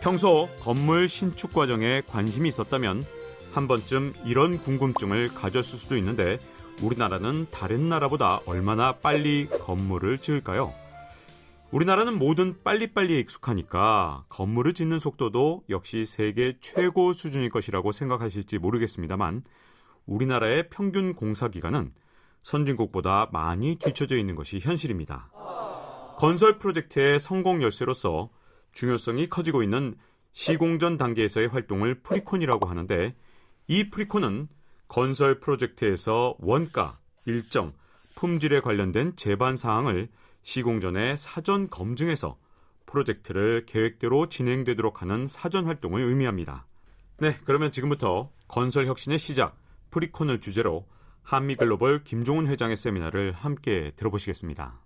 평소 건물 신축 과정에 관심이 있었다면 한 번쯤 이런 궁금증을 가졌을 수도 있는데 우리나라는 다른 나라보다 얼마나 빨리 건물을 지을까요? 우리나라는 뭐든 빨리빨리에 익숙하니까 건물을 짓는 속도도 역시 세계 최고 수준일 것이라고 생각하실지 모르겠습니다만 우리나라의 평균 공사기간은 선진국보다 많이 뒤처져 있는 것이 현실입니다. 건설 프로젝트의 성공 열쇠로서 중요성이 커지고 있는 시공전 단계에서의 활동을 프리콘이라고 하는데 이 프리콘은 건설 프로젝트에서 원가, 일정, 품질에 관련된 제반 사항을 시공전에 사전 검증해서 프로젝트를 계획대로 진행되도록 하는 사전 활동을 의미합니다. 네, 그러면 지금부터 건설 혁신의 시작, 프리콘을 주제로 한미글로벌 김종훈 회장의 세미나를 함께 들어보시겠습니다.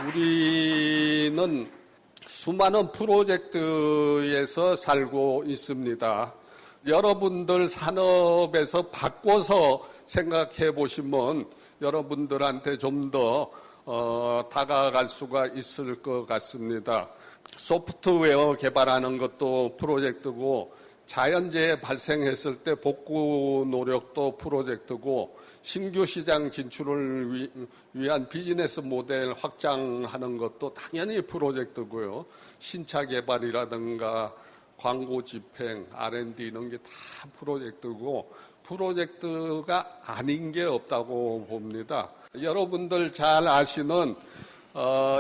우리는 수많은 프로젝트에서 살고 있습니다. 여러분들 산업에서 바꿔서 생각해 보시면 여러분들한테 좀 더 다가갈 수가 있을 것 같습니다. 소프트웨어 개발하는 것도 프로젝트고 자연재해 발생했을 때 복구 노력도 프로젝트고 신규 시장 진출을 위한 비즈니스 모델 확장하는 것도 당연히 프로젝트고요. 신차 개발이라든가 광고 집행, R&D 이런 게 다 프로젝트고 프로젝트가 아닌 게 없다고 봅니다. 여러분들 잘 아시는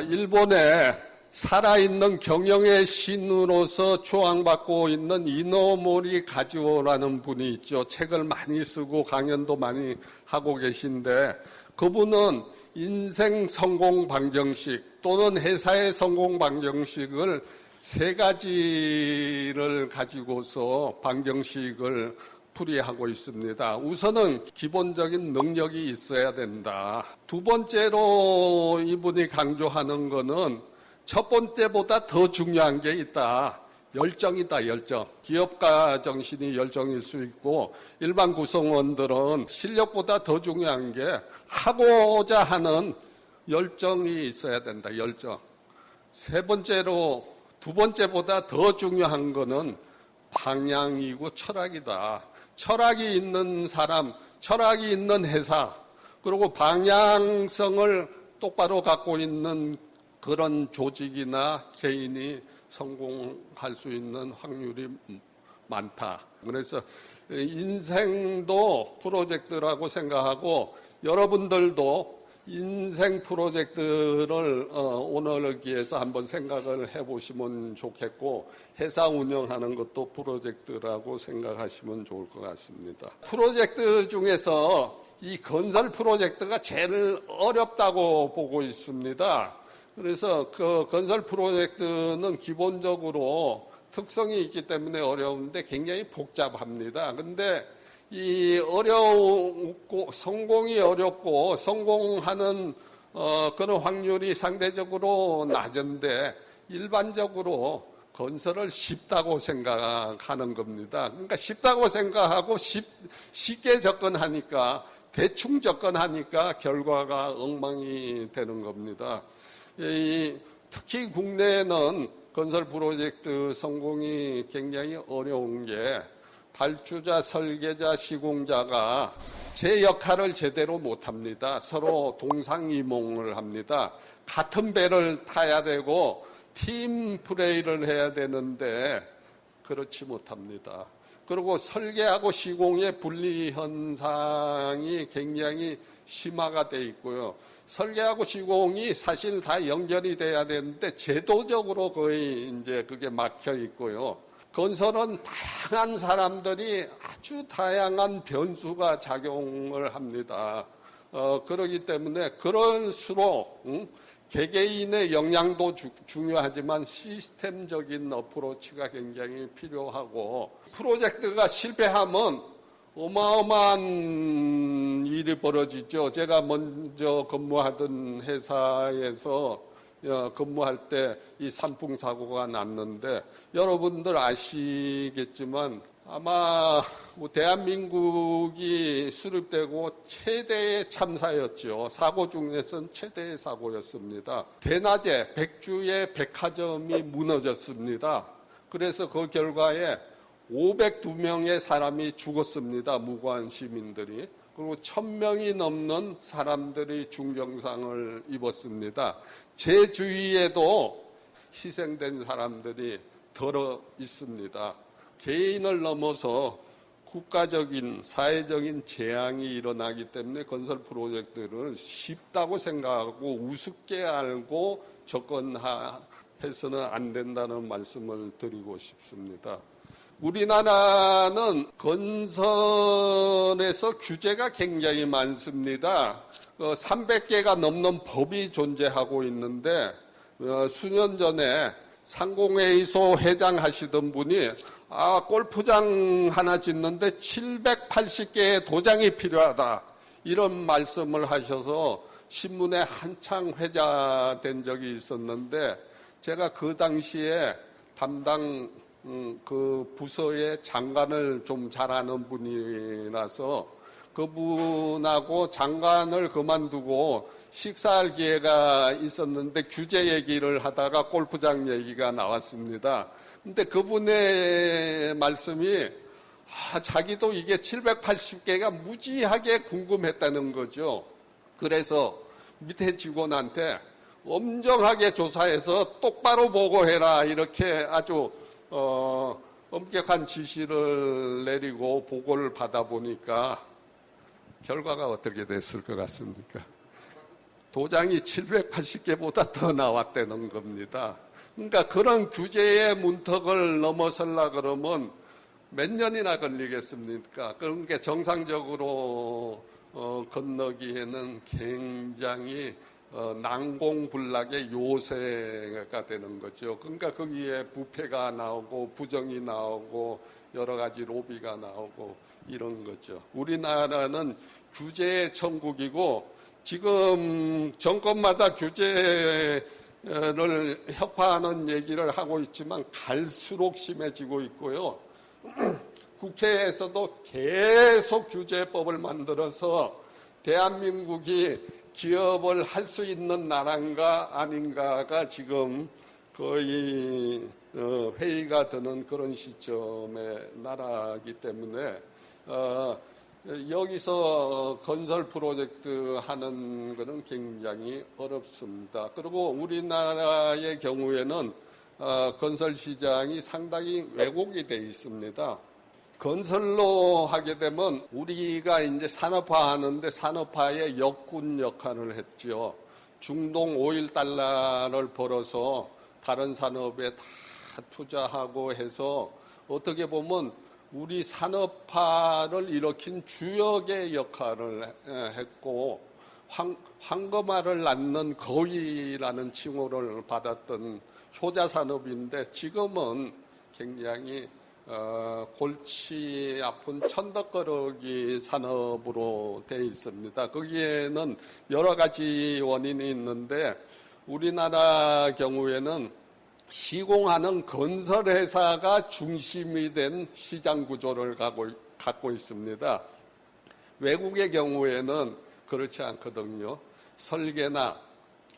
일본의 살아있는 경영의 신으로서 추앙받고 있는 이노모리 가즈오라는 분이 있죠. 책을 많이 쓰고 강연도 많이 하고 계신데 그분은 인생 성공 방정식 또는 회사의 성공 방정식을 세 가지를 가지고서 방정식을 풀이하고 있습니다. 우선은 기본적인 능력이 있어야 된다. 두 번째로 이분이 강조하는 거는 첫 번째보다 더 중요한 게 있다. 열정이다, 열정. 기업가 정신이 열정일 수 있고 일반 구성원들은 실력보다 더 중요한 게 하고자 하는 열정이 있어야 된다, 열정. 세 번째로 두 번째보다 더 중요한 거는 방향이고 철학이다. 철학이 있는 사람, 철학이 있는 회사, 그리고 방향성을 똑바로 갖고 있는 그런 조직이나 개인이 성공할 수 있는 확률이 많다. 그래서 인생도 프로젝트라고 생각하고 여러분들도 인생 프로젝트를 오늘을 기해서 한번 생각을 해보시면 좋겠고 회사 운영하는 것도 프로젝트라고 생각하시면 좋을 것 같습니다. 프로젝트 중에서 이 건설 프로젝트가 제일 어렵다고 보고 있습니다. 그래서 그 건설 프로젝트는 기본적으로 특성이 있기 때문에 어려운데 굉장히 복잡합니다. 근데 이 어렵고 성공이 어렵고 성공하는 그런 확률이 상대적으로 낮은데 일반적으로 건설을 쉽다고 생각하는 겁니다. 그러니까 쉽다고 생각하고 쉽게 접근하니까 대충 접근하니까 결과가 엉망이 되는 겁니다. 특히 국내에는 건설 프로젝트 성공이 굉장히 어려운 게 발주자, 설계자, 시공자가 제 역할을 제대로 못합니다. 서로 동상이몽을 합니다. 같은 배를 타야 되고 팀 플레이를 해야 되는데 그렇지 못합니다. 그리고 설계하고 시공의 분리 현상이 굉장히 심화가 돼 있고요. 설계하고 시공이 사실 다 연결이 돼야 되는데 제도적으로 거의 이제 그게 막혀 있고요. 건설은 다양한 사람들이 아주 다양한 변수가 작용을 합니다. 그렇기 때문에 그럴수록 개개인의 역량도 중요하지만 시스템적인 어프로치가 굉장히 필요하고 프로젝트가 실패하면 어마어마한 일이 벌어지죠. 제가 먼저 근무하던 회사에서 근무할 때 이 산풍 사고가 났는데 여러분들 아시겠지만 아마 대한민국이 수립되고 최대의 참사였죠. 사고 중에서는 최대의 사고였습니다. 대낮에 백주의 백화점이 무너졌습니다. 그래서 그 결과에 502명의 사람이 죽었습니다. 무고한 시민들이. 그리고 1000명이 넘는 사람들이 중경상을 입었습니다. 제 주위에도 희생된 사람들이 더러 있습니다. 개인을 넘어서 국가적인 사회적인 재앙이 일어나기 때문에 건설 프로젝트를 쉽다고 생각하고 우습게 알고 접근해서는 안 된다는 말씀을 드리고 싶습니다. 우리나라는 건설에서 규제가 굉장히 많습니다. 300개가 넘는 법이 존재하고 있는데 수년 전에 상공회의소 회장 하시던 분이 골프장 하나 짓는데 780개의 도장이 필요하다. 이런 말씀을 하셔서 신문에 한창 회자된 적이 있었는데 제가 그 당시에 담당 그 부서의 장관을 좀 잘 아는 분이라서 그분하고 장관을 그만두고 식사할 기회가 있었는데 규제 얘기를 하다가 골프장 얘기가 나왔습니다. 근데 그분의 말씀이 자기도 이게 780개가 무지하게 궁금했다는 거죠. 그래서 밑에 직원한테 엄정하게 조사해서 똑바로 보고해라 이렇게 아주 엄격한 지시를 내리고 보고를 받아보니까 결과가 어떻게 됐을 것 같습니까? 도장이 780개보다 더 나왔다는 겁니다. 그러니까 그런 규제의 문턱을 넘어서려 그러면 몇 년이나 걸리겠습니까? 그러니까 정상적으로 건너기에는 굉장히 난공불락의 요새가 되는 거죠. 그러니까 거기에 부패가 나오고 부정이 나오고 여러 가지 로비가 나오고 이런 거죠. 우리나라는 규제의 천국이고 지금 정권마다 규제를 협파하는 얘기를 하고 있지만 갈수록 심해지고 있고요. 국회에서도 계속 규제법을 만들어서 대한민국이 기업을 할 수 있는 나라인가 아닌가가 지금 거의 회의가 드는 그런 시점의 나라이기 때문에 여기서 건설 프로젝트 하는 것은 굉장히 어렵습니다. 그리고 우리나라의 경우에는 건설 시장이 상당히 왜곡이 되어 있습니다. 건설로 하게 되면 우리가 이제 산업화하는데 산업화의 역군 역할을 했죠. 중동 오일 달러를 벌어서 다른 산업에 다 투자하고 해서 어떻게 보면 우리 산업화를 일으킨 주역의 역할을 했고 황금알을 낳는 거위라는 칭호를 받았던 효자산업인데 지금은 굉장히 골치 아픈 천덕거러기 산업으로 되어 있습니다. 거기에는 여러 가지 원인이 있는데 우리나라 경우에는 시공하는 건설회사가 중심이 된 시장 구조를 갖고 있습니다. 외국의 경우에는 그렇지 않거든요. 설계나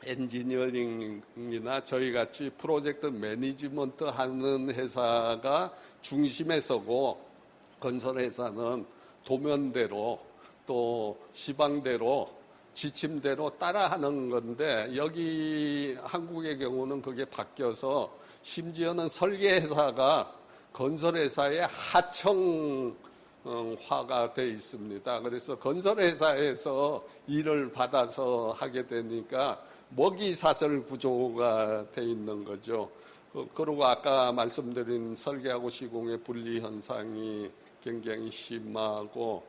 엔지니어링이나 저희같이 프로젝트 매니지먼트 하는 회사가 중심에 서고 건설회사는 도면대로 또 시방대로 지침대로 따라하는 건데 여기 한국의 경우는 그게 바뀌어서 심지어는 설계회사가 건설회사의 하청화가 돼 있습니다. 그래서 건설회사에서 일을 받아서 하게 되니까 먹이사슬 구조가 돼 있는 거죠. 그리고 아까 말씀드린 설계하고 시공의 분리 현상이 굉장히 심하고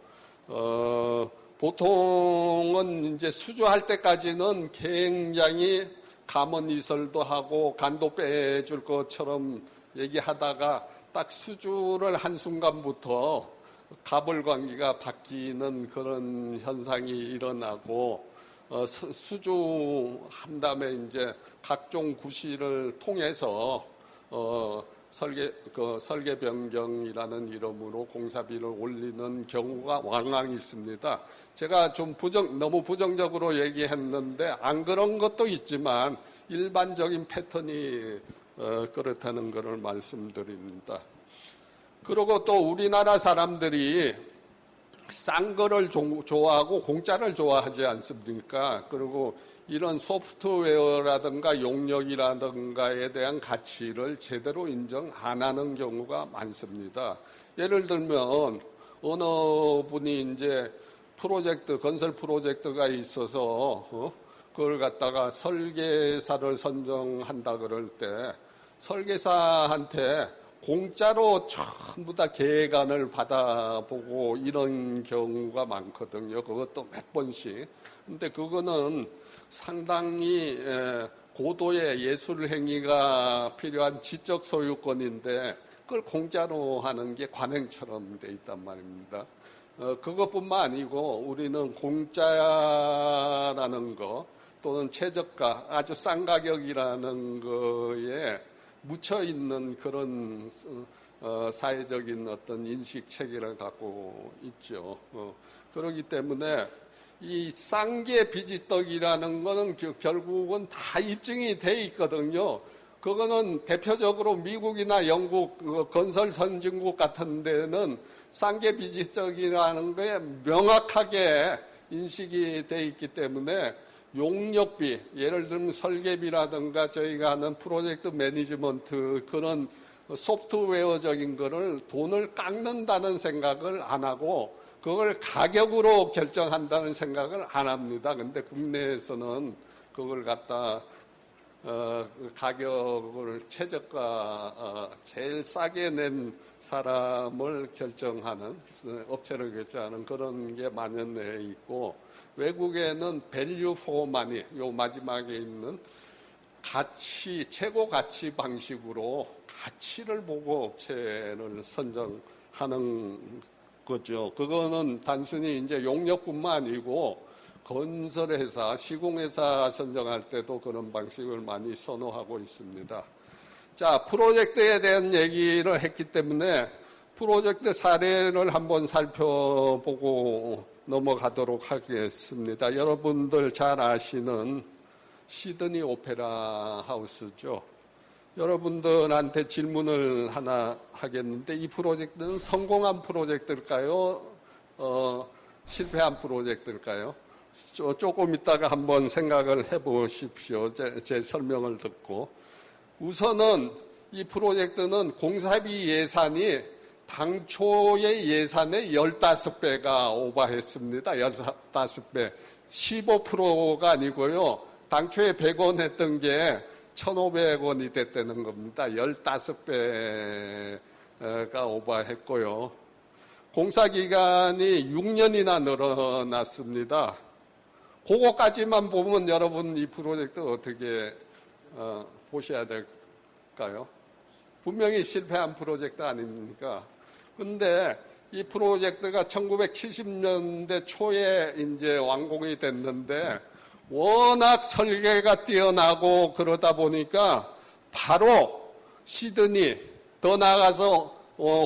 보통은 이제 수주할 때까지는 굉장히 감언이설도 하고 간도 빼줄 것처럼 얘기하다가 딱 수주를 한 순간부터 가벌관계가 바뀌는 그런 현상이 일어나고 수주한 다음에 이제 각종 구실을 통해서 설계 변경이라는 이름으로 공사비를 올리는 경우가 왕왕 있습니다. 제가 좀 너무 부정적으로 얘기했는데 안 그런 것도 있지만 일반적인 패턴이 그렇다는 것을 말씀드립니다. 그리고 또 우리나라 사람들이 싼 거를 좋아하고 공짜를 좋아하지 않습니까? 그리고 이런 소프트웨어라든가 용역이라든가에 대한 가치를 제대로 인정 안 하는 경우가 많습니다. 예를 들면 어느 분이 이제 건설 프로젝트가 있어서 그걸 갖다가 설계사를 선정한다 그럴 때 설계사한테 공짜로 전부 다 계획안을 받아보고 이런 경우가 많거든요. 그것도 몇 번씩. 근데 그거는 상당히 고도의 예술 행위가 필요한 지적 소유권인데 그걸 공짜로 하는 게 관행처럼 돼 있단 말입니다. 그것뿐만 아니고 우리는 공짜라는 거 또는 최저가 아주 싼 가격이라는 거에 묻혀 있는 그런 사회적인 어떤 인식 체계를 갖고 있죠. 그렇기 때문에 이 싼 게 비지떡이라는 거는 결국은 다 입증이 돼 있거든요. 그거는 대표적으로 미국이나 영국 건설 선진국 같은 데는 싼 게 비지떡이라는 거에 명확하게 인식이 돼 있기 때문에 용역비, 예를 들면 설계비라든가 저희가 하는 프로젝트 매니지먼트 그런 소프트웨어적인 거를 돈을 깎는다는 생각을 안 하고 그걸 가격으로 결정한다는 생각을 안 합니다. 근데 국내에서는 그걸 갖다 가격을 최저가 제일 싸게 낸 사람을 결정하는 업체를 결정하는 그런 게 만연해 있고 외국에는 value for money 요 마지막에 있는 최고 가치 방식으로 가치를 보고 업체를 선정하는 거죠. 그거는 단순히 이제 용역뿐만 아니고 건설회사, 시공회사 선정할 때도 그런 방식을 많이 선호하고 있습니다. 자, 프로젝트에 대한 얘기를 했기 때문에 프로젝트 사례를 한번 살펴보고 넘어가도록 하겠습니다. 여러분들 잘 아시는 시드니 오페라 하우스죠. 여러분들한테 질문을 하나 하겠는데 이 프로젝트는 성공한 프로젝트일까요? 실패한 프로젝트일까요? 조금 있다가 한번 생각을 해보십시오. 제 설명을 듣고. 우선은 이 프로젝트는 공사비 예산이 당초의 예산의 15배가 오버했습니다. 15배. 15%가 아니고요. 당초에 100원 했던 게 1,500원이 됐다는 겁니다. 15배가 오버했고요. 공사기간이 6년이나 늘어났습니다. 그거까지만 보면 여러분 이 프로젝트 어떻게 보셔야 될까요? 분명히 실패한 프로젝트 아닙니까? 근데 이 프로젝트가 1970년대 초에 이제 완공이 됐는데 워낙 설계가 뛰어나고 그러다 보니까 바로 시드니 더 나아가서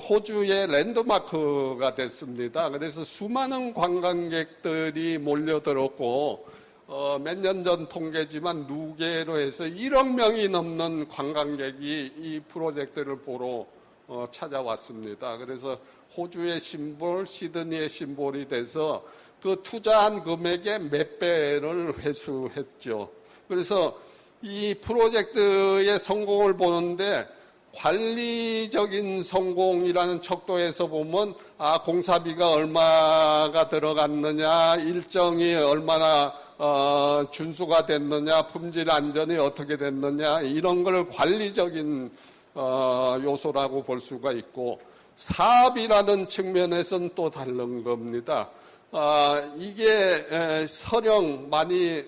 호주의 랜드마크가 됐습니다. 그래서 수많은 관광객들이 몰려들었고 몇 년 전 통계지만 누계로 해서 1억 명이 넘는 관광객이 이 프로젝트를 보러 찾아왔습니다. 그래서 호주의 심볼, 시드니의 심볼이 돼서 그 투자한 금액의 몇 배를 회수했죠. 그래서 이 프로젝트의 성공을 보는데 관리적인 성공이라는 척도에서 보면 공사비가 얼마가 들어갔느냐, 일정이 얼마나 준수가 됐느냐, 품질 안전이 어떻게 됐느냐 이런 걸 관리적인 요소라고 볼 수가 있고 사업이라는 측면에서는 또 다른 겁니다. 이게 설령 많이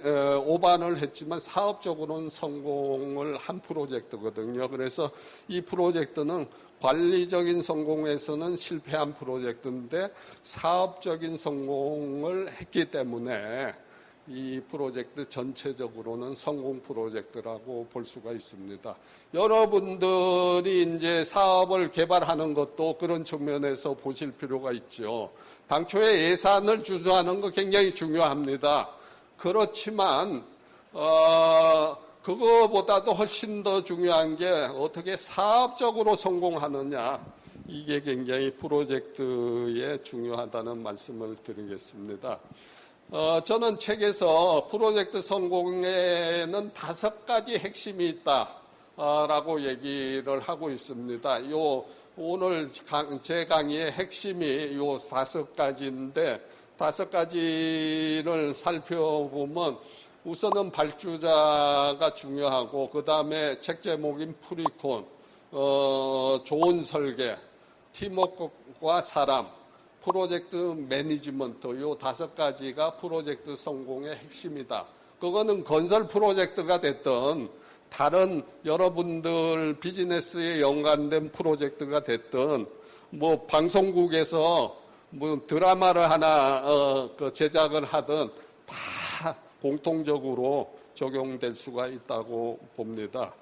오반을 했지만 사업적으로는 성공을 한 프로젝트거든요. 그래서 이 프로젝트는 관리적인 성공에서는 실패한 프로젝트인데 사업적인 성공을 했기 때문에 이 프로젝트 전체적으로는 성공 프로젝트라고 볼 수가 있습니다. 여러분들이 이제 사업을 개발하는 것도 그런 측면에서 보실 필요가 있죠. 당초에 예산을 주도하는 거 굉장히 중요합니다. 그렇지만 그거보다도 훨씬 더 중요한 게 어떻게 사업적으로 성공하느냐, 이게 굉장히 프로젝트에 중요하다는 말씀을 드리겠습니다. 저는 책에서 프로젝트 성공에는 5가지 핵심이 있다라고 얘기를 하고 있습니다. 오늘 제 강의의 핵심이 요 5가지인데 5가지를 살펴보면 우선은 발주자가 중요하고 그 다음에 책 제목인 프리콘, 좋은 설계, 팀워크와 사람, 프로젝트 매니지먼트, 요 5가지가 프로젝트 성공의 핵심이다. 그거는 건설 프로젝트가 됐든 다른 여러분들 비즈니스에 연관된 프로젝트가 됐든 뭐 방송국에서 뭐 드라마를 하나 제작을 하든 다 공통적으로 적용될 수가 있다고 봅니다.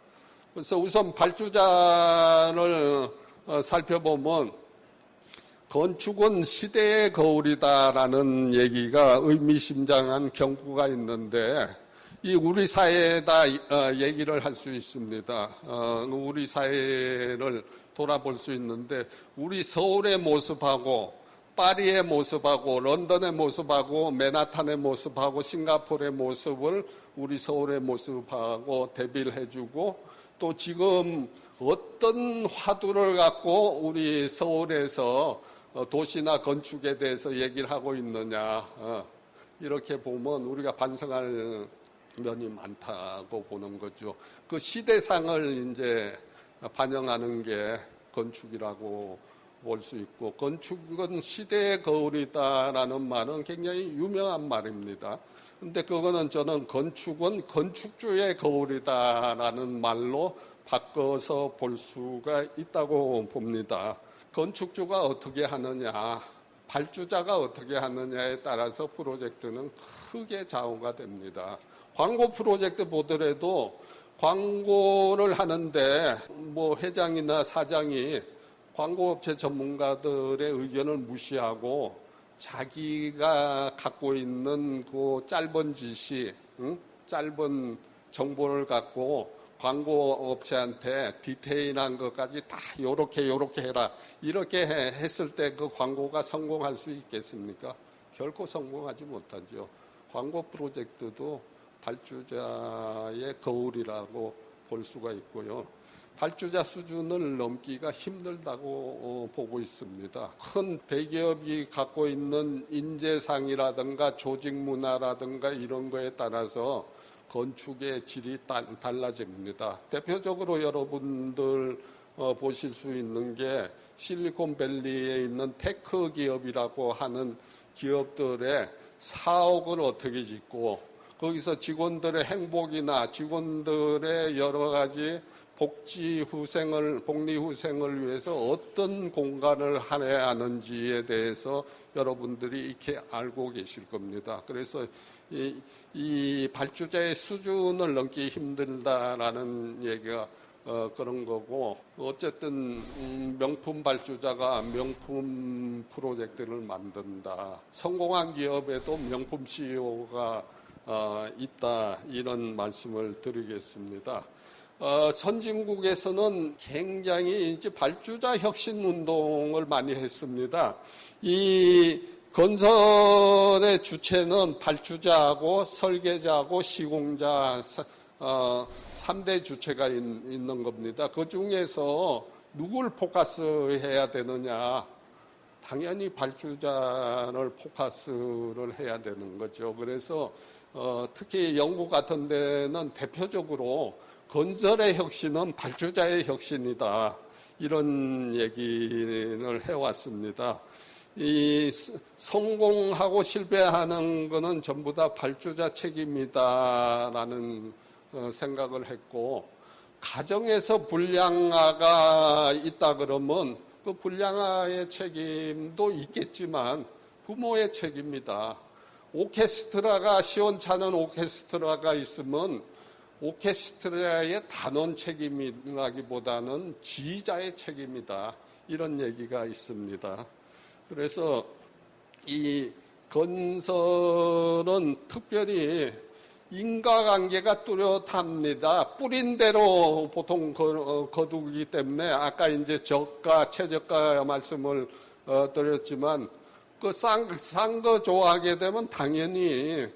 그래서 우선 발주자를 살펴보면 건축은 시대의 거울이다라는 얘기가 의미심장한 경구가 있는데 이 우리 사회에다 얘기를 할 수 있습니다. 우리 사회를 돌아볼 수 있는데 우리 서울의 모습하고 파리의 모습하고 런던의 모습하고 맨하탄의 모습하고 싱가포르의 모습을 우리 서울의 모습하고 대비를 해주고 또 지금 어떤 화두를 갖고 우리 서울에서 도시나 건축에 대해서 얘기를 하고 있느냐, 이렇게 보면 우리가 반성할 면이 많다고 보는 거죠. 그 시대상을 이제 반영하는 게 건축이라고 볼 수 있고, 건축은 시대의 거울이다라는 말은 굉장히 유명한 말입니다. 근데 그거는 저는 건축은 건축주의 거울이다라는 말로 바꿔서 볼 수가 있다고 봅니다. 건축주가 어떻게 하느냐, 발주자가 어떻게 하느냐에 따라서 프로젝트는 크게 좌우가 됩니다. 광고 프로젝트 보더라도 광고를 하는데 뭐 회장이나 사장이 광고업체 전문가들의 의견을 무시하고 자기가 갖고 있는 그 짧은 지시, 짧은 정보를 갖고 광고업체한테 디테일한 것까지 다 요렇게 해라, 이렇게 했을 때 그 광고가 성공할 수 있겠습니까? 결코 성공하지 못하죠. 광고 프로젝트도 발주자의 거울이라고 볼 수가 있고요. 발주자 수준을 넘기가 힘들다고 보고 있습니다. 큰 대기업이 갖고 있는 인재상이라든가 조직 문화라든가 이런 거에 따라서 건축의 질이 달라집니다. 대표적으로 여러분들 보실 수 있는 게 실리콘밸리에 있는 테크 기업이라고 하는 기업들의 사옥을 어떻게 짓고 거기서 직원들의 행복이나 직원들의 여러 가지 복리 후생을 위해서 어떤 공간을 해야 하는지에 대해서 여러분들이 이렇게 알고 계실 겁니다. 그래서 이 발주자의 수준을 넘기 힘들다라는 얘기가 그런 거고, 어쨌든 명품 발주자가 명품 프로젝트를 만든다. 성공한 기업에도 명품 CEO가 있다, 이런 말씀을 드리겠습니다. 선진국에서는 굉장히 이제 발주자 혁신 운동을 많이 했습니다. 이 건설의 주체는 발주자하고 설계자하고 시공자 3대 주체가 있는 겁니다. 그 중에서 누굴 포커스해야 되느냐? 당연히 발주자를 포커스를 해야 되는 거죠. 그래서 특히 영국 같은 데는 대표적으로 건설의 혁신은 발주자의 혁신이다, 이런 얘기를 해왔습니다. 이 성공하고 실패하는 것은 전부 다 발주자 책임이다라는 생각을 했고, 가정에서 불량화가 있다 그러면 그 불량화의 책임도 있겠지만 부모의 책임이다. 오케스트라가 시원찮은 오케스트라가 있으면 오케스트라의 단원 책임이라기보다는 지휘자의 책임이다. 이런 얘기가 있습니다. 그래서 이 건설은 특별히 인과관계가 뚜렷합니다. 뿌린 대로 보통 거두기 때문에 아까 이제 저가, 최저가 말씀을 드렸지만 그 싼 거 좋아하게 되면 당연히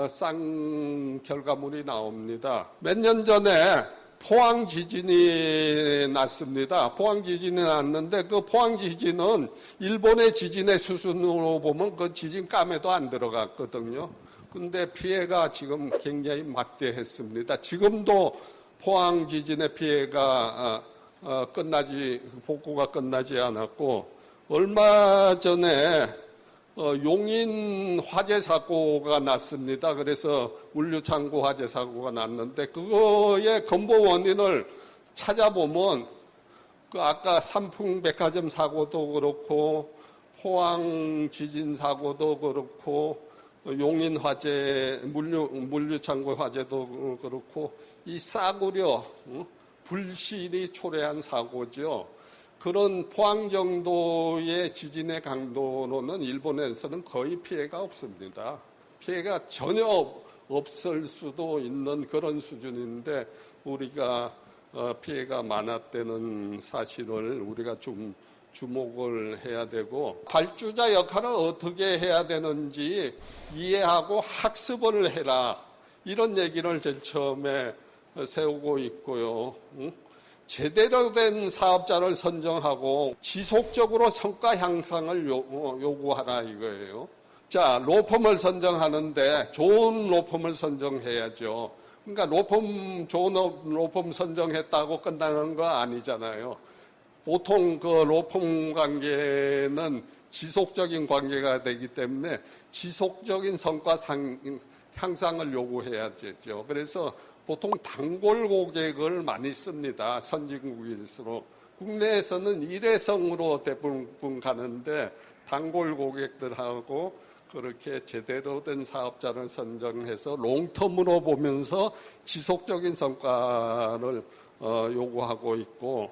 싼 결과물이 나옵니다. 몇 년 전에 포항 지진이 났습니다. 포항 지진이 났는데 그 포항 지진은 일본의 지진의 수준으로 보면 그 지진 감에도 안 들어갔거든요. 근데 피해가 지금 굉장히 막대했습니다. 지금도 포항 지진의 피해가 복구가 끝나지 않았고, 얼마 전에 용인 화재 사고가 났습니다. 그래서 물류창고 화재 사고가 났는데 그거의 근본 원인을 찾아보면 그 아까 삼풍백화점 사고도 그렇고 포항 지진 사고도 그렇고 용인 화재 물류창고 화재도 그렇고 이 싸구려 불신이 초래한 사고죠. 그런 포항 정도의 지진의 강도로는 일본에서는 거의 피해가 없습니다. 피해가 전혀 없을 수도 있는 그런 수준인데 우리가 피해가 많았다는 사실을 우리가 좀 주목을 해야 되고, 발주자 역할을 어떻게 해야 되는지 이해하고 학습을 해라. 이런 얘기를 제일 처음에 세우고 있고요. 제대로 된 사업자를 선정하고 지속적으로 성과 향상을 요구하라 이거예요. 자, 로펌을 선정하는데 좋은 로펌을 선정해야죠. 그러니까 좋은 로펌 선정했다고 끝나는 거 아니잖아요. 보통 그 로펌 관계는 지속적인 관계가 되기 때문에 지속적인 성과 향상을 요구해야 되죠. 그래서 보통 단골 고객을 많이 씁니다. 선진국일수록. 국내에서는 일회성으로 대부분 가는데 단골 고객들하고 그렇게 제대로 된 사업자를 선정해서 롱텀으로 보면서 지속적인 성과를 요구하고 있고,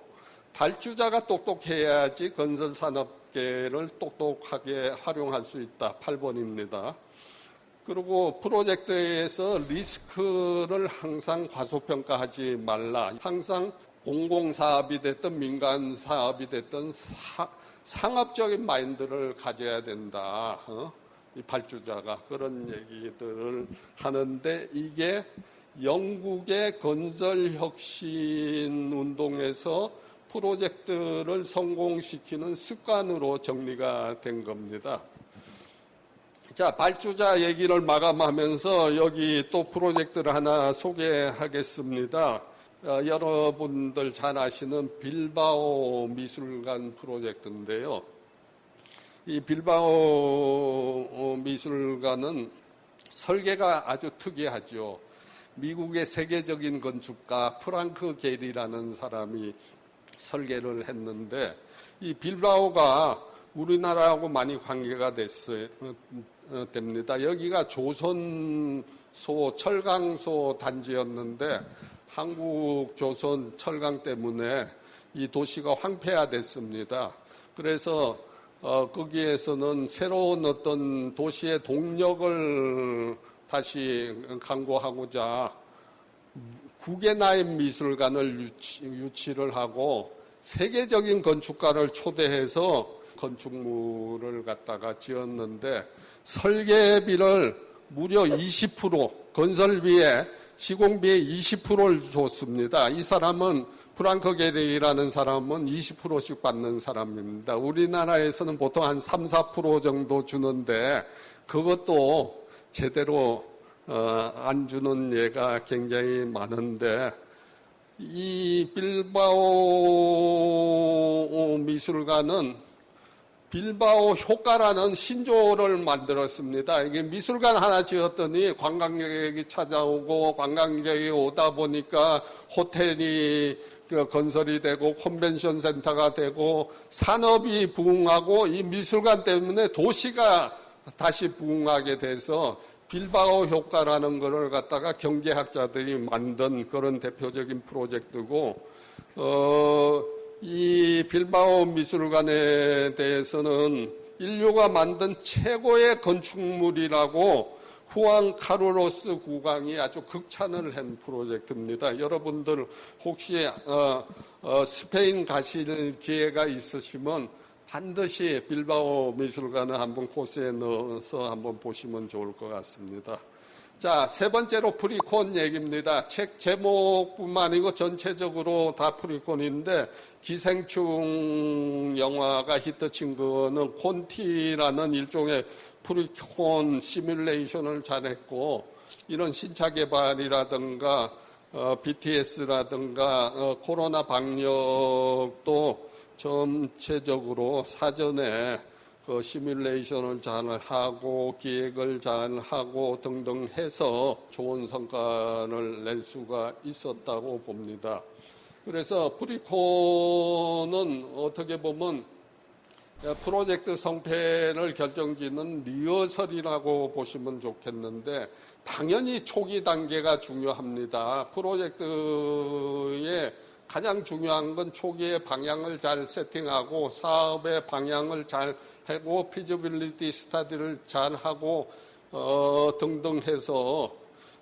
발주자가 똑똑해야지 건설산업계를 똑똑하게 활용할 수 있다. 8번입니다. 그리고 프로젝트에서 리스크를 항상 과소평가하지 말라. 항상 공공사업이 됐든 민간사업이 됐든 상업적인 마인드를 가져야 된다. 이 발주자가 그런 얘기들을 하는데, 이게 영국의 건설혁신 운동에서 프로젝트를 성공시키는 습관으로 정리가 된 겁니다. 자, 발주자 얘기를 마감하면서 여기 또 프로젝트를 하나 소개하겠습니다. 여러분들 잘 아시는 빌바오 미술관 프로젝트인데요. 이 빌바오 미술관은 설계가 아주 특이하죠. 미국의 세계적인 건축가 프랑크 게리라는 사람이 설계를 했는데, 이 빌바오가 우리나라하고 많이 관계가 됩니다. 여기가 조선소 철강소 단지였는데 한국 조선 철강 때문에 이 도시가 황폐화됐습니다. 그래서 거기에서는 새로운 어떤 도시의 동력을 다시 강구하고자 구겐하임 미술관을 유치를 하고 세계적인 건축가를 초대해서 건축물을 갖다가 지었는데, 설계비를 무려 20%, 건설비에 시공비의 20%를 줬습니다. 이 사람은 프랑크 게리라는 사람은 20%씩 받는 사람입니다. 우리나라에서는 보통 한 3, 4% 정도 주는데 그것도 제대로 안 주는 예가 굉장히 많은데, 이 빌바오 미술관은 빌바오 효과라는 신조어를 만들었습니다. 이게 미술관 하나 지었더니 관광객이 찾아오고, 관광객이 오다 보니까 호텔이 건설이 되고 컨벤션 센터가 되고 산업이 부흥하고, 이 미술관 때문에 도시가 다시 부흥하게 돼서 빌바오 효과라는 것을 갖다가 경제학자들이 만든 그런 대표적인 프로젝트고, 이 빌바오 미술관에 대해서는 인류가 만든 최고의 건축물이라고 후안 카르로스 국왕이 아주 극찬을 한 프로젝트입니다. 여러분들 혹시 스페인 가실 기회가 있으시면 반드시 빌바오 미술관을 한번 코스에 넣어서 한번 보시면 좋을 것 같습니다. 자, 세 번째로 프리콘 얘기입니다. 책 제목뿐만 아니고 전체적으로 다 프리콘인데, 기생충 영화가 히트친 거는 콘티라는 일종의 프리콘 시뮬레이션을 잘했고, 이런 신차 개발이라든가 BTS라든가 코로나 방역도 전체적으로 사전에 그 시뮬레이션을 잘 하고 기획을 잘 하고 등등 해서 좋은 성과를 낼 수가 있었다고 봅니다. 그래서 프리콘은 어떻게 보면 프로젝트 성패를 결정짓는 리허설이라고 보시면 좋겠는데, 당연히 초기 단계가 중요합니다. 프로젝트의 가장 중요한 건 초기에 방향을 잘 세팅하고 사업의 방향을 잘 하고 피지빌리티 스터디를 잘 하고 등등 해서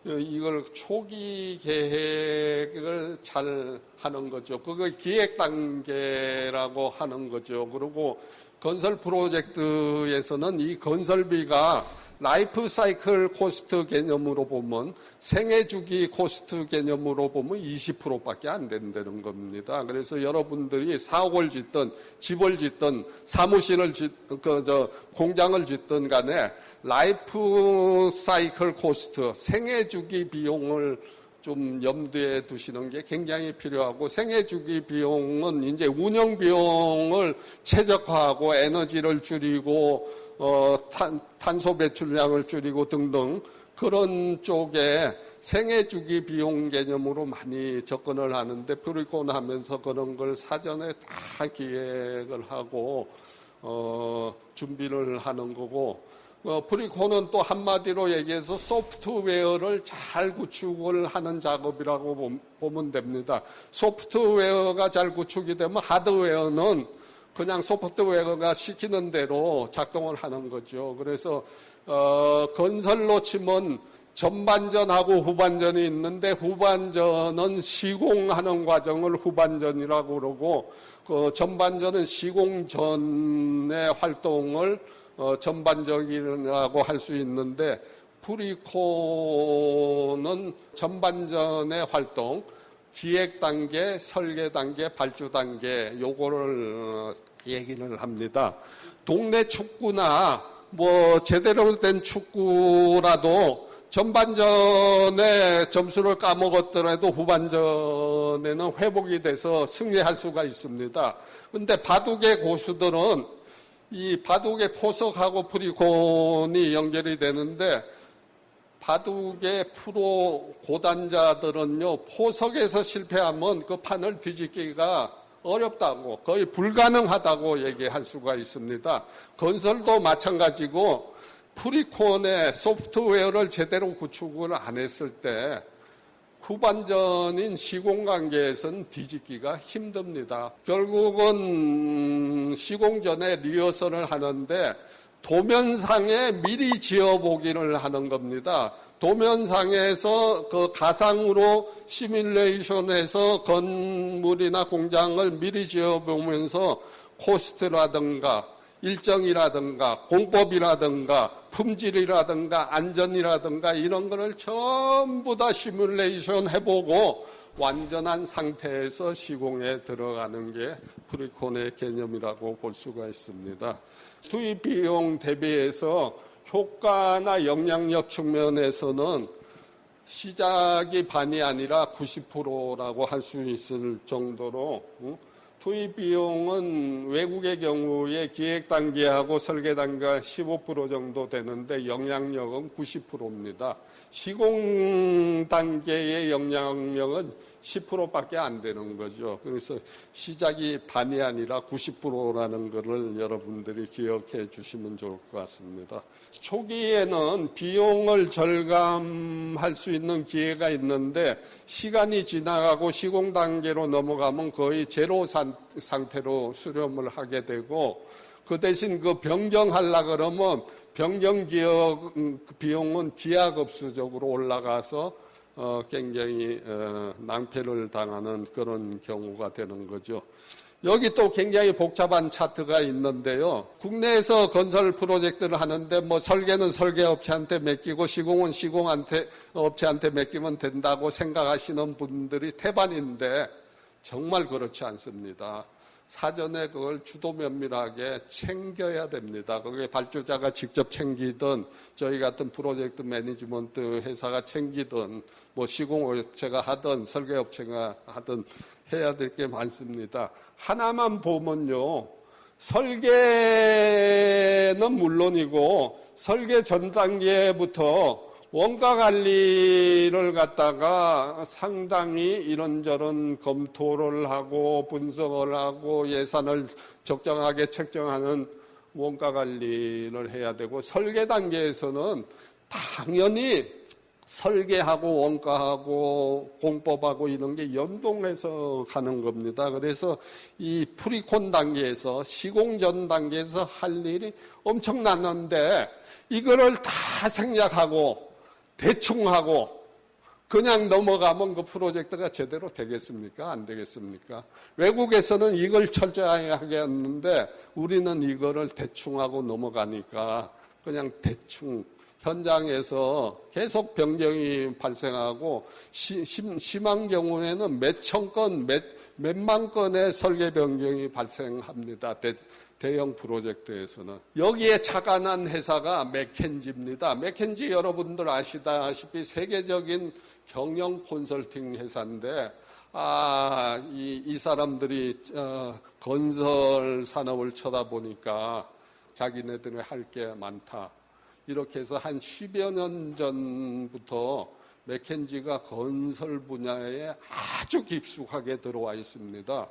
이걸 초기 계획을 잘 하는 거죠. 그걸 기획 단계라고 하는 거죠. 그리고 건설 프로젝트에서는 이 건설비가 라이프 사이클 코스트 개념으로 보면, 생애 주기 코스트 개념으로 보면 20%밖에 안 된다는 겁니다. 그래서 여러분들이 사옥을 짓든 집을 짓든 사무실을 공장을 짓든 간에 라이프 사이클 코스트, 생애 주기 비용을 좀 염두에 두시는 게 굉장히 필요하고, 생애 주기 비용은 이제 운영 비용을 최적화하고 에너지를 줄이고 탄소 배출량을 줄이고 등등 그런 쪽에 생애 주기 비용 개념으로 많이 접근을 하는데, 프리콘 하면서 그런 걸 사전에 다 기획을 하고 준비를 하는 거고, 프리콘은 또 한마디로 얘기해서 소프트웨어를 잘 구축을 하는 작업이라고 보면 됩니다. 소프트웨어가 잘 구축이 되면 하드웨어는 그냥 소프트웨어가 시키는 대로 작동을 하는 거죠. 그래서 건설로 치면 전반전하고 후반전이 있는데, 후반전은 시공하는 과정을 후반전이라고 그러고, 전반전은 시공 전의 활동을 전반적이라고 할 수 있는데, 프리콘은 전반전의 활동, 기획 단계, 설계 단계, 발주 단계, 요거를 얘기를 합니다. 동네 축구나 뭐 제대로 된 축구라도 전반전에 점수를 까먹었더라도 후반전에는 회복이 돼서 승리할 수가 있습니다. 근데 바둑의 고수들은 이 바둑의 포석하고 프리콘이 연결이 되는데, 바둑의 프로 고단자들은요, 포석에서 실패하면 그 판을 뒤집기가 어렵다고, 거의 불가능하다고 얘기할 수가 있습니다. 건설도 마찬가지고, 프리콘의 소프트웨어를 제대로 구축을 안 했을 때 후반전인 시공 단계에서는 뒤집기가 힘듭니다. 결국은 시공 전에 리허설을 하는데, 도면상에 미리 지어보기를 하는 겁니다. 도면상에서 그 가상으로 시뮬레이션해서 건물이나 공장을 미리 지어보면서 코스트라든가 일정이라든가 공법이라든가 품질이라든가 안전이라든가 이런 거를 전부 다 시뮬레이션 해보고 완전한 상태에서 시공에 들어가는 게 프리콘의 개념이라고 볼 수가 있습니다. 투입 비용 대비해서 효과나 영향력 측면에서는 시작이 반이 아니라 90%라고 할 수 있을 정도로 투입 비용은 외국의 경우에 기획 단계하고 설계 단계가 15% 정도 되는데 영향력은 90%입니다. 시공 단계의 영향력은 10%밖에 안 되는 거죠. 그래서 시작이 반이 아니라 90%라는 것을 여러분들이 기억해 주시면 좋을 것 같습니다. 초기에는 비용을 절감할 수 있는 기회가 있는데 시간이 지나가고 시공 단계로 넘어가면 거의 제로 상태로 수렴을 하게 되고 그 대신 그 변경하려 그러면 변경 비용은 기하급수적으로 올라가서 굉장히 낭패를 당하는 그런 경우가 되는 거죠. 여기 또 굉장히 복잡한 차트가 있는데요. 국내에서 건설 프로젝트를 하는데 뭐 설계는 설계업체한테 맡기고 시공은 업체한테 맡기면 된다고 생각하시는 분들이 태반인데 정말 그렇지 않습니다. 사전에 그걸 주도 면밀하게 챙겨야 됩니다. 그게 발주자가 직접 챙기든 저희 같은 프로젝트 매니지먼트 회사가 챙기든 뭐 시공업체가 하든 설계업체가 하든 해야 될 게 많습니다. 하나만 보면요. 설계는 물론이고 설계 전 단계부터 원가 관리를 갖다가 상당히 이런저런 검토를 하고 분석을 하고 예산을 적정하게 책정하는 원가 관리를 해야 되고 설계 단계에서는 당연히 설계하고 원가하고 공법하고 이런 게 연동해서 가는 겁니다. 그래서 이 프리콘 단계에서 시공 전 단계에서 할 일이 엄청났는데 이거를 다 생략하고 대충 하고 그냥 넘어가면 그 프로젝트가 제대로 되겠습니까? 안 되겠습니까? 외국에서는 이걸 철저하게 했는데 우리는 이거를 대충 하고 넘어가니까 그냥 대충 현장에서 계속 변경이 발생하고 심한 경우에는 몇천 건, 몇만 건의 설계 변경이 발생합니다. 대형 프로젝트에서는. 여기에 착안한 회사가 맥켄지입니다. 맥켄지 여러분들 아시다시피 세계적인 경영 콘설팅 회사인데 이 사람들이 건설 산업을 쳐다보니까 자기네들이 할 게 많다. 이렇게 해서 한 10여 년 전부터 맥켄지가 건설 분야에 아주 깊숙하게 들어와 있습니다.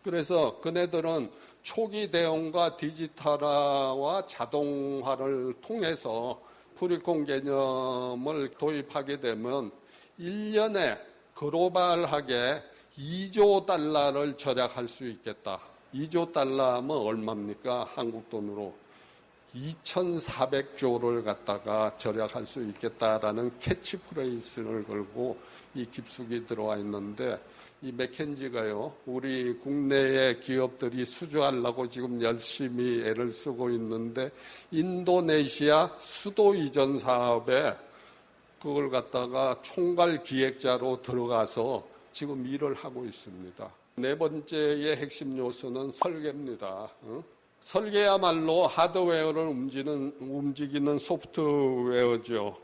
그래서 그네들은 초기 대응과 디지털화와 자동화를 통해서 프리콘 개념을 도입하게 되면 1년에 글로벌하게 2조 달러를 절약할 수 있겠다. 2조 달러면 얼마입니까? 한국 돈으로 2,400조를 갖다가 절약할 수 있겠다라는 캐치프레이즈를 걸고 이 깊숙이 들어와 있는데 이 맥켄지가요, 우리 국내의 기업들이 수주하려고 지금 열심히 애를 쓰고 있는데 인도네시아 수도 이전 사업에 그걸 갖다가 총괄 기획자로 들어가서 지금 일을 하고 있습니다. 네 번째의 핵심 요소는 설계입니다. 설계야말로 하드웨어를 움직이는 소프트웨어죠.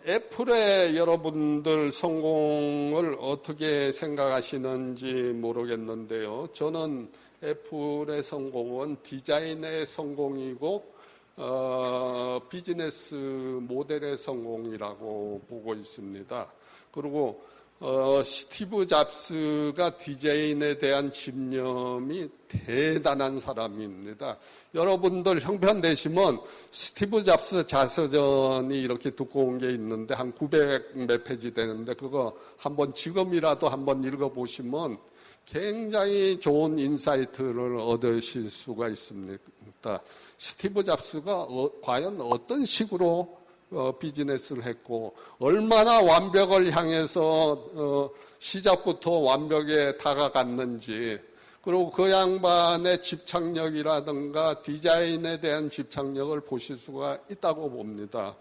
애플의 여러분들 성공을 어떻게 생각하시는지 모르겠는데요. 저는 애플의 성공은 디자인의 성공이고 비즈니스 모델의 성공이라고 보고 있습니다. 그리고 스티브 잡스가 디자인에 대한 집념이 대단한 사람입니다. 여러분들 형편되시면 스티브 잡스 자서전이 이렇게 두꺼운 게 있는데 한 900 몇 페이지 되는데 그거 한번 지금이라도 한번 읽어보시면 굉장히 좋은 인사이트를 얻으실 수가 있습니다. 스티브 잡스가 과연 어떤 식으로 비즈니스를 했고 얼마나 완벽을 향해서 시작부터 완벽에 다가갔는지 그리고 그 양반의 집착력이라든가 디자인에 대한 집착력을 보실 수가 있다고 봅니다.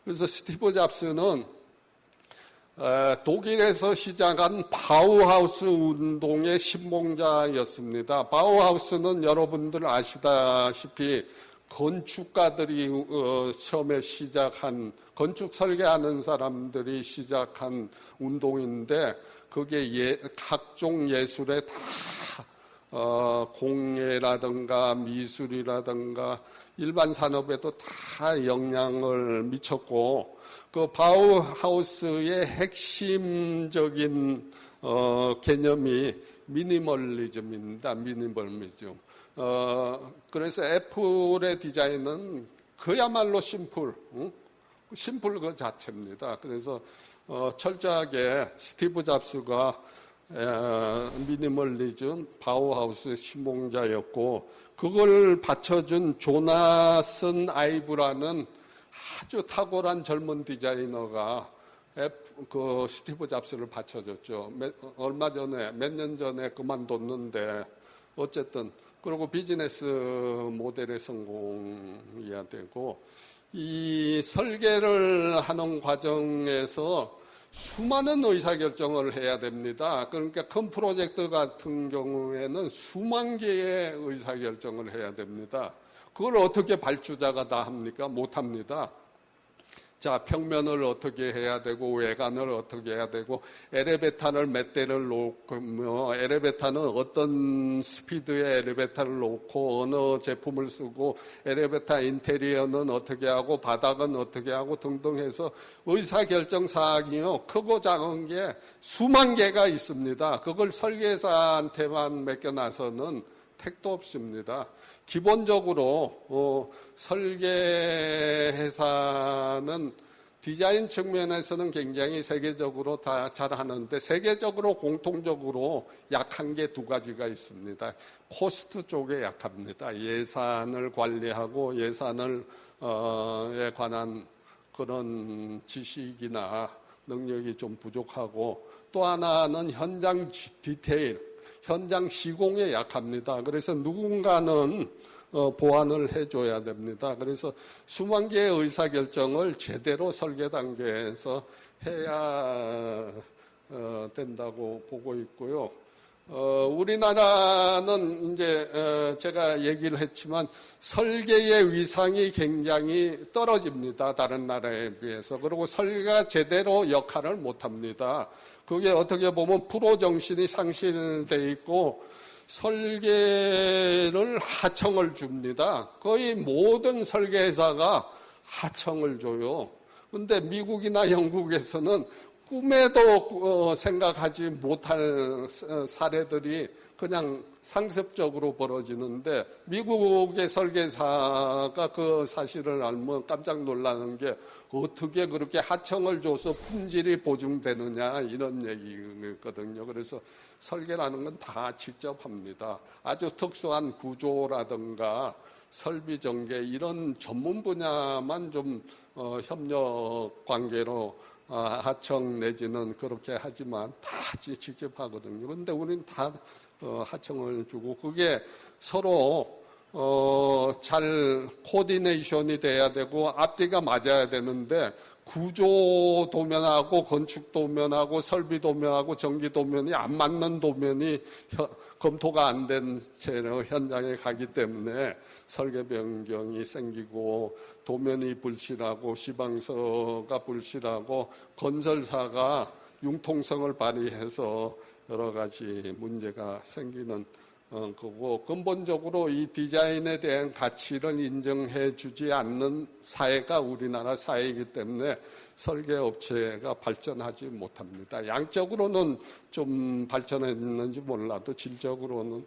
그래서 스티브 잡스는 독일에서 시작한 바우하우스 운동의 신봉자였습니다. 바우하우스는 여러분들 아시다시피 건축가들이 처음에 시작한 건축 설계하는 사람들이 시작한 운동인데 그게 각종 예술에 다 공예라든가 미술이라든가 일반 산업에도 다 영향을 미쳤고, 그 바우하우스의 핵심적인 개념이 미니멀리즘입니다. 미니멀리즘. 그래서 애플의 디자인은 그야말로 심플 그 자체입니다. 그래서 철저하게 스티브 잡스가 미니멀리즘 바우하우스의 시몽자였고, 그걸 받쳐준 조나선 아이브라는 아주 탁월한 젊은 디자이너가 그 스티브 잡스를 받쳐줬죠. 몇 년 전에 그만뒀는데 어쨌든 그리고 비즈니스 모델의 성공이야 되고, 이 설계를 하는 과정에서 수많은 의사결정을 해야 됩니다. 그러니까 큰 프로젝트 같은 경우에는 수만 개의 의사결정을 해야 됩니다. 그걸 어떻게 발주자가 다 합니까? 못합니다. 자, 평면을 어떻게 해야 되고, 외관을 어떻게 해야 되고, 엘리베이터를 몇 대를 놓고, 엘리베이터는 어떤 스피드의 엘리베이터를 놓고, 어느 제품을 쓰고, 엘리베이터 인테리어는 어떻게 하고, 바닥은 어떻게 하고 등등 해서 의사결정 사항이요, 크고 작은 게 수만 개가 있습니다. 그걸 설계사한테만 맡겨놔서는 택도 없습니다. 기본적으로 설계회사는 디자인 측면에서는 굉장히 세계적으로 다 잘하는데, 세계적으로 공통적으로 약한 게 두 가지가 있습니다. 코스트 쪽에 약합니다. 예산을 관리하고 예산을 에 관한 그런 지식이나 능력이 좀 부족하고, 또 하나는 현장 디테일, 현장 시공에 약합니다. 그래서 누군가는 보완을 해줘야 됩니다. 그래서 수만 개의 의사결정을 제대로 설계 단계에서 해야 된다고 보고 있고요. 우리나라는 이제 제가 얘기를 했지만 설계의 위상이 굉장히 떨어집니다. 다른 나라에 비해서. 그리고 설계가 제대로 역할을 못합니다. 그게 어떻게 보면 프로 정신이 상실돼 있고, 설계를 하청을 줍니다. 거의 모든 설계회사가 하청을 줘요. 근데 미국이나 영국에서는 꿈에도 생각하지 못할 사례들이 그냥 상습적으로 벌어지는데, 미국의 설계사가 그 사실을 알면 깜짝 놀라는 게, 어떻게 그렇게 하청을 줘서 품질이 보증되느냐, 이런 얘기거든요. 그래서 설계라는 건 다 직접 합니다. 아주 특수한 구조라든가 설비 전개 이런 전문 분야만 좀 협력 관계로 하청 내지는 그렇게 하지만 다 직접 하거든요. 그런데 우리는 다 하청을 주고, 그게 서로 잘 코디네이션이 돼야 되고 앞뒤가 맞아야 되는데, 구조 도면하고 건축 도면하고 설비 도면하고 전기 도면이 안 맞는 도면이 검토가 안 된 채로 현장에 가기 때문에 설계 변경이 생기고, 도면이 불실하고 시방서가 불실하고 건설사가 융통성을 발휘해서 여러 가지 문제가 생기는 거고, 근본적으로 이 디자인에 대한 가치를 인정해 주지 않는 사회가 우리나라 사회이기 때문에 설계업체가 발전하지 못합니다. 양적으로는 좀 발전했는지 몰라도 질적으로는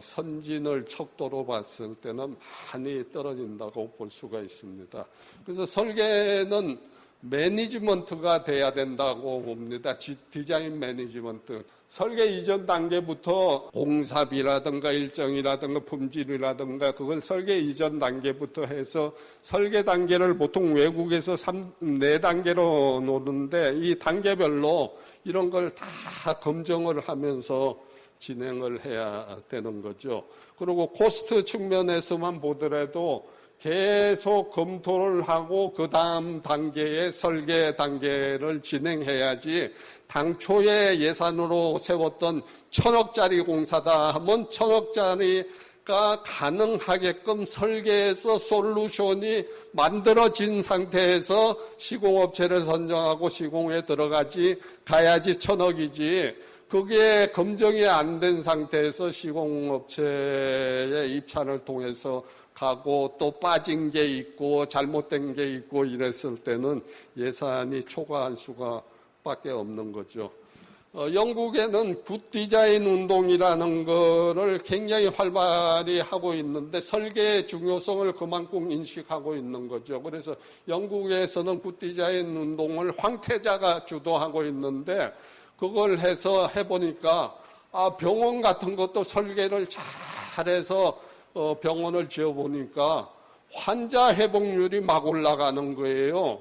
선진을 척도로 봤을 때는 많이 떨어진다고 볼 수가 있습니다. 그래서 설계는 매니지먼트가 돼야 된다고 봅니다. 디자인 매니지먼트. 설계 이전 단계부터 공사비라든가 일정이라든가 품질이라든가 그걸 설계 이전 단계부터 해서, 설계 단계를 보통 외국에서 4단계로 놓는데, 이 단계별로 이런 걸 다 검증을 하면서 진행을 해야 되는 거죠. 그리고 코스트 측면에서만 보더라도 계속 검토를 하고 그 다음 단계의 설계 단계를 진행해야지, 당초에 예산으로 세웠던 1,000억짜리 공사다 하면 1,000억짜리가 가능하게끔 설계에서 솔루션이 만들어진 상태에서 시공업체를 선정하고 시공에 들어가야지 1,000억이지, 그게 검증이 안 된 상태에서 시공업체의 입찰을 통해서 가고 또 빠진 게 있고 잘못된 게 있고 이랬을 때는 예산이 초과할 수가 밖에 없는 거죠. 영국에는 굿 디자인 운동이라는 거를 굉장히 활발히 하고 있는데 설계의 중요성을 그만큼 인식하고 있는 거죠. 그래서 영국에서는 굿 디자인 운동을 황태자가 주도하고 있는데 그걸 해서 해보니까 병원 같은 것도 설계를 잘해서 병원을 지어보니까 환자 회복률이 막 올라가는 거예요.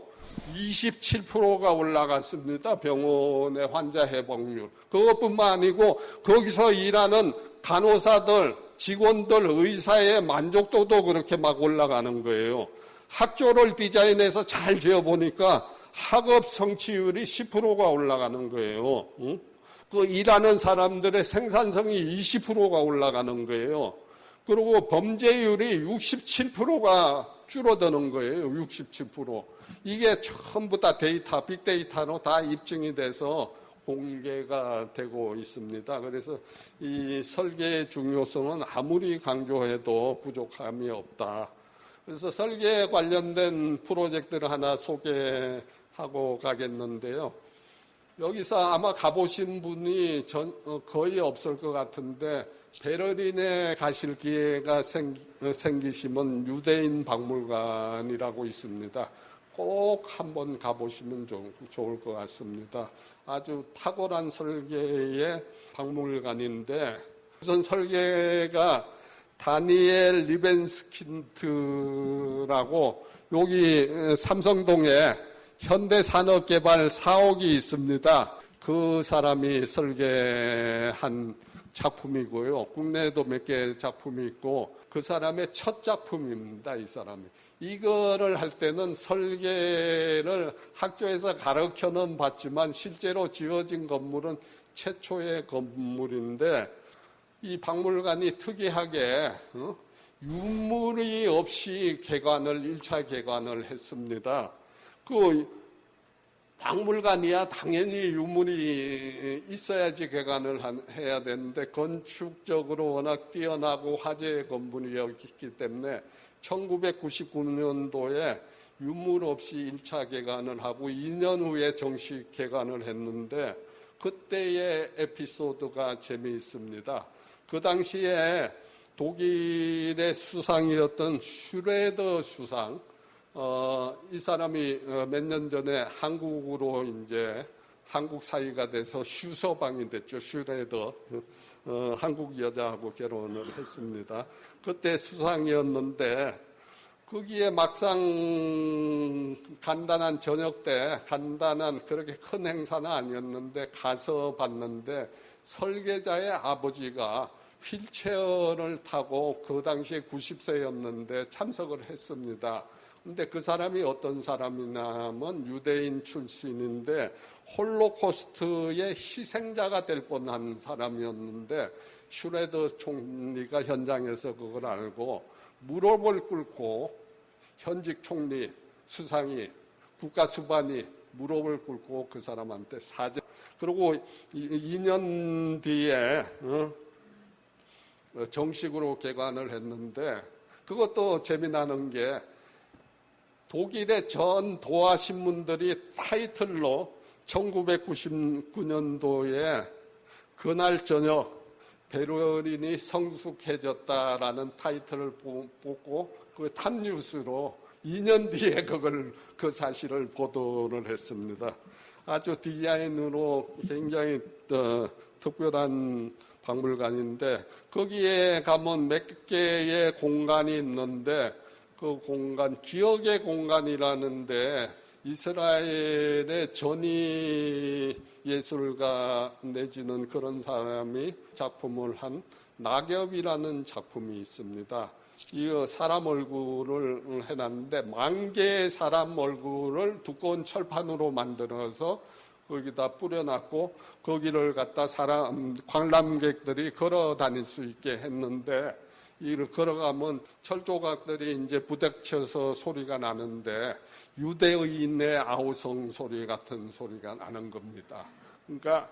27%가 올라갔습니다. 병원의 환자 회복률. 그것뿐만 아니고 거기서 일하는 간호사들, 직원들, 의사의 만족도도 그렇게 막 올라가는 거예요. 학교를 디자인해서 잘 지어보니까 학업 성취율이 10%가 올라가는 거예요. 그 일하는 사람들의 생산성이 20%가 올라가는 거예요. 그리고 범죄율이 67%가 줄어드는 거예요. 67%. 이게 전부 다 데이터, 빅데이터로 다 입증이 돼서 공개가 되고 있습니다. 그래서 이 설계의 중요성은 아무리 강조해도 부족함이 없다. 그래서 설계에 관련된 프로젝트를 하나 소개하고 가겠는데요. 여기서 아마 가보신 분이 거의 없을 것 같은데 베를린에 가실 기회가 생기시면 유대인 박물관이라고 있습니다. 꼭 한번 가보시면 좋을 것 같습니다. 아주 탁월한 설계의 박물관인데 우선 설계가 다니엘 리벤스킨트라고 여기 삼성동에 현대산업개발 사옥이 있습니다. 그 사람이 설계한 작품이고요. 국내에도 몇 개 작품이 있고 그 사람의 첫 작품입니다. 이 사람이. 이거를 할 때는 설계를 학교에서 가르쳐는 봤지만 실제로 지어진 건물은 최초의 건물인데 이 박물관이 특이하게 유물이 없이 1차 개관을 했습니다. 그 박물관이야 당연히 유물이 있어야지 개관을 해야 되는데 건축적으로 워낙 뛰어나고 화제의 건물이었기 때문에 1999년도에 유물 없이 1차 개관을 하고 2년 후에 정식 개관을 했는데 그때의 에피소드가 재미있습니다. 그 당시에 독일의 수상이었던 슈레더 수상, 이 사람이 몇 년 전에 한국으로 이제 한국 사위가 돼서 슈서방이 됐죠. 슈레더. 한국 여자하고 결혼을 했습니다. 그때 수상이었는데 거기에 막상 간단한 저녁 때 간단한 그렇게 큰 행사는 아니었는데 가서 봤는데 설계자의 아버지가 휠체어를 타고 그 당시에 90세였는데 참석을 했습니다. 근데 그 사람이 어떤 사람이냐면 유대인 출신인데 홀로코스트의 희생자가 될 뻔한 사람이었는데 슈레더 총리가 현장에서 그걸 알고 무릎을 꿇고 현직 총리, 수상이, 국가수반이 무릎을 꿇고 그 사람한테 사죄. 그리고 2년 뒤에 정식으로 개관을 했는데 그것도 재미나는 게 독일의 전 도하 신문들이 타이틀로 1999년도에 그날 저녁 베를린이 성숙해졌다라는 타이틀을 보고 그 탑뉴스로 2년 뒤에 그 사실을 보도를 했습니다. 아주 디자인으로 굉장히 특별한 박물관인데 거기에 가면 몇 개의 공간이 있는데 그 공간, 기억의 공간이라는데 이스라엘의 전위 예술가 내지는 그런 사람이 작품을 한 낙엽이라는 작품이 있습니다. 이 사람 얼굴을 해놨는데 10,000개의 사람 얼굴을 두꺼운 철판으로 만들어서 거기다 뿌려놨고 거기를 갖다 관람객들이 걸어 다닐 수 있게 했는데 이를 걸어가면 철조각들이 이제 부닥쳐서 소리가 나는데 유대인의 아우성 소리 같은 소리가 나는 겁니다. 그러니까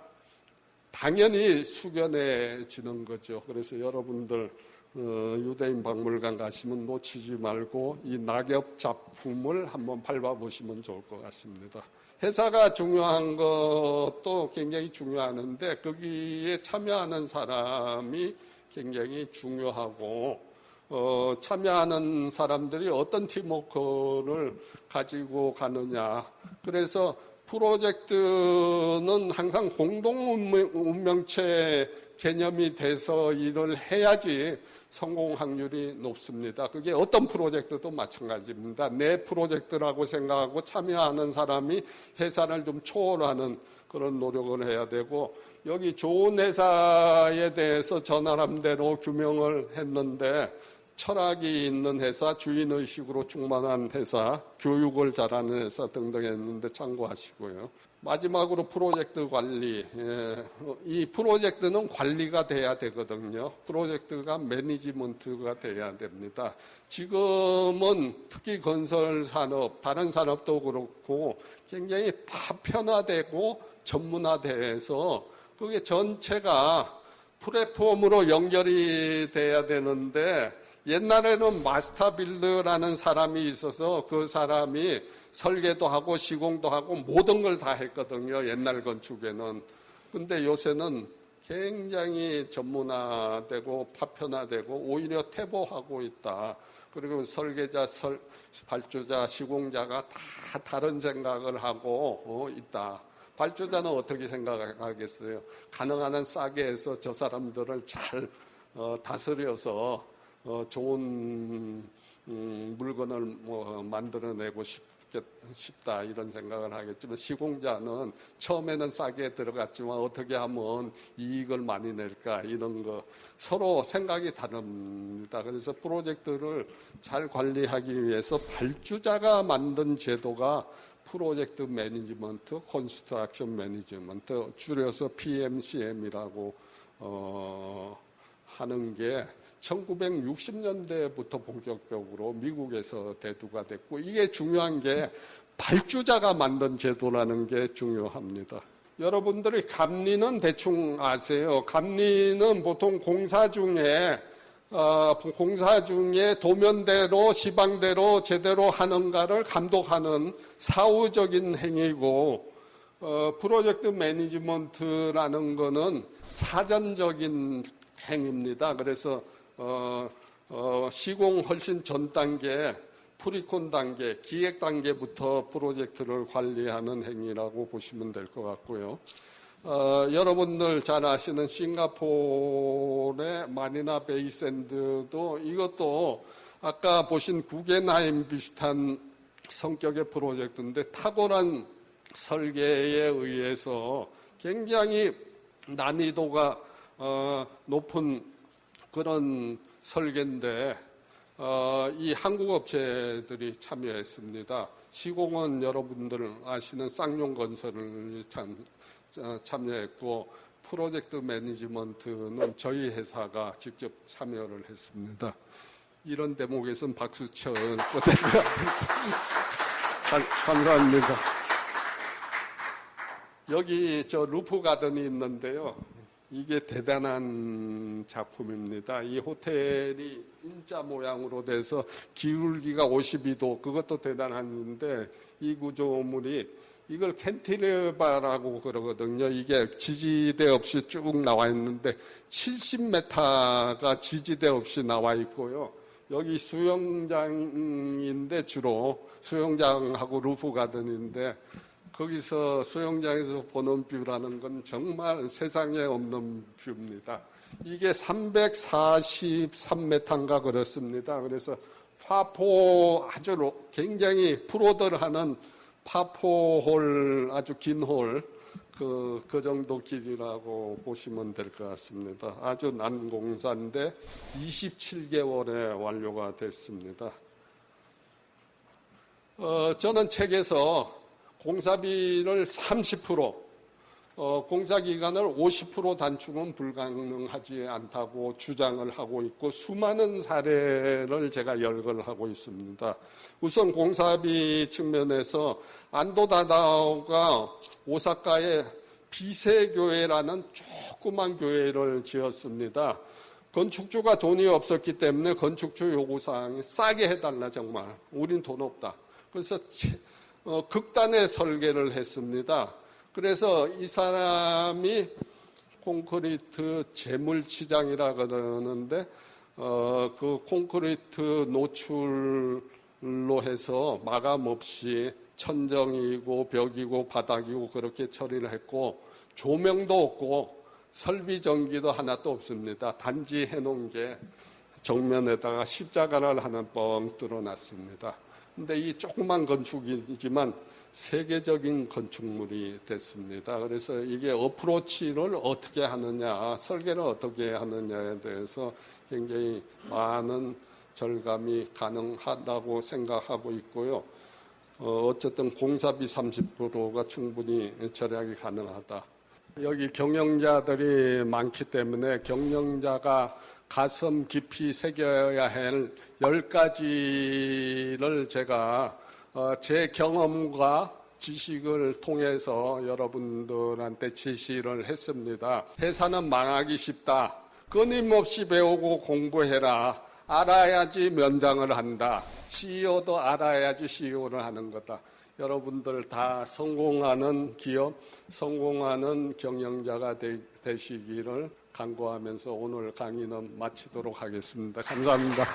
당연히 숙연해지는 거죠. 그래서 여러분들 유대인 박물관 가시면 놓치지 말고 이 낙엽 작품을 한번 밟아보시면 좋을 것 같습니다. 회사가 중요한 것도 굉장히 중요하는데 거기에 참여하는 사람이 굉장히 중요하고 참여하는 사람들이 어떤 팀워크를 가지고 가느냐. 그래서 프로젝트는 항상 공동 운명체 개념이 돼서 일을 해야지 성공 확률이 높습니다. 그게 어떤 프로젝트도 마찬가지입니다. 내 프로젝트라고 생각하고 참여하는 사람이 회사를 좀 초월하는 그런 노력을 해야 되고, 여기 좋은 회사에 대해서 저 나름대로 규명을 했는데, 철학이 있는 회사, 주인의식으로 충만한 회사, 교육을 잘하는 회사 등등 했는데 참고하시고요. 마지막으로 프로젝트 관리. 이 프로젝트는 관리가 돼야 되거든요. 프로젝트가 매니지먼트가 돼야 됩니다. 지금은 특히 건설 산업, 다른 산업도 그렇고 굉장히 파편화되고 전문화돼서 그게 전체가 플랫폼으로 연결이 돼야 되는데, 옛날에는 마스터 빌드라는 사람이 있어서 그 사람이 설계도 하고 시공도 하고 모든 걸 다 했거든요. 옛날 건축에는. 근데 요새는 굉장히 전문화되고 파편화되고 오히려 퇴보하고 있다. 그리고 설계자, 발주자, 시공자가 다 다른 생각을 하고 있다. 발주자는 어떻게 생각하겠어요? 가능한 한 싸게 해서 저 사람들을 잘 다스려서 좋은 물건을 만들어내고 싶다 이런 생각을 하겠지만, 시공자는 처음에는 싸게 들어갔지만 어떻게 하면 이익을 많이 낼까 이런 거 서로 생각이 다릅니다. 그래서 프로젝트를 잘 관리하기 위해서 발주자가 만든 제도가 프로젝트 매니지먼트, 컨스트럭션 매니지먼트, 줄여서 PMCM이라고 하는 게 1960년대부터 본격적으로 미국에서 대두가 됐고, 이게 중요한 게 발주자가 만든 제도라는 게 중요합니다. 여러분들이 감리는 대충 아세요. 감리는 보통 공사 중에 도면대로 시방대로 제대로 하는가를 감독하는 사후적인 행위고, 프로젝트 매니지먼트라는 거는 사전적인 행위입니다. 그래서 시공 훨씬 전 단계, 프리콘 단계, 기획 단계부터 프로젝트를 관리하는 행위라고 보시면 될 것 같고요. 여러분들 잘 아시는 싱가포르의 마리나 베이샌드도 이것도 아까 보신 구겐하임 비슷한 성격의 프로젝트인데, 탁월한 설계에 의해서 굉장히 난이도가 높은 그런 설계인데 이 한국 업체들이 참여했습니다. 시공은 여러분들 아시는 쌍용건설을 참여했고, 프로젝트 매니지먼트는 저희 회사가 직접 참여를 했습니다. 이런 대목에서는 박수 쳐야 될 것 같습니다. 감사합니다. 여기 저 루프 가든이 있는데요. 이게 대단한 작품입니다. 이 호텔이 인자 모양으로 돼서 기울기가 52도, 그것도 대단한데, 이 구조물이 이걸 캔티레바라고 그러거든요. 이게 지지대 없이 쭉 나와 있는데 70m가 지지대 없이 나와 있고요. 여기 수영장인데 주로 수영장하고 루프 가든인데, 거기서 수영장에서 보는 뷰라는 건 정말 세상에 없는 뷰입니다. 이게 343m인가 그렇습니다. 그래서 파포 아주 굉장히 프로들 하는 파포홀, 아주 긴 홀, 그 정도 길이라고 보시면 될 것 같습니다. 아주 난공사인데 27개월에 완료가 됐습니다. 저는 책에서 공사비를 30%, 공사기간을 50% 단축은 불가능하지 않다고 주장을 하고 있고, 수많은 사례를 제가 열거하고 있습니다. 우선 공사비 측면에서 안도 다다오가 오사카에 비세교회라는 조그만 교회를 지었습니다. 건축주가 돈이 없었기 때문에 건축주 요구사항이 싸게 해달라 정말. 우린 돈 없다. 그래서 극단의 설계를 했습니다. 그래서 이 사람이 콘크리트 재물치장이라 그러는데 그 콘크리트 노출로 해서 마감 없이 천정이고 벽이고 바닥이고 그렇게 처리를 했고 조명도 없고 설비 전기도 하나도 없습니다. 단지 해놓은 게 정면에다가 십자가를 하나 뻥 뚫어놨습니다. 근데 이 조그만 건축이지만 세계적인 건축물이 됐습니다. 그래서 이게 어프로치를 어떻게 하느냐, 설계를 어떻게 하느냐에 대해서 굉장히 많은 절감이 가능하다고 생각하고 있고요. 어쨌든 공사비 30%가 충분히 절약이 가능하다. 여기 경영자들이 많기 때문에 경영자가 가슴 깊이 새겨야 할 10가지를 제가 제 경험과 지식을 통해서 여러분들한테 제시를 했습니다. 회사는 망하기 쉽다. 끊임없이 배우고 공부해라. 알아야지 면장을 한다. CEO도 알아야지 CEO를 하는 거다. 여러분들 다 성공하는 기업, 성공하는 경영자가 되시기를 간구하면서 오늘 강의는 마치도록 하겠습니다. 감사합니다.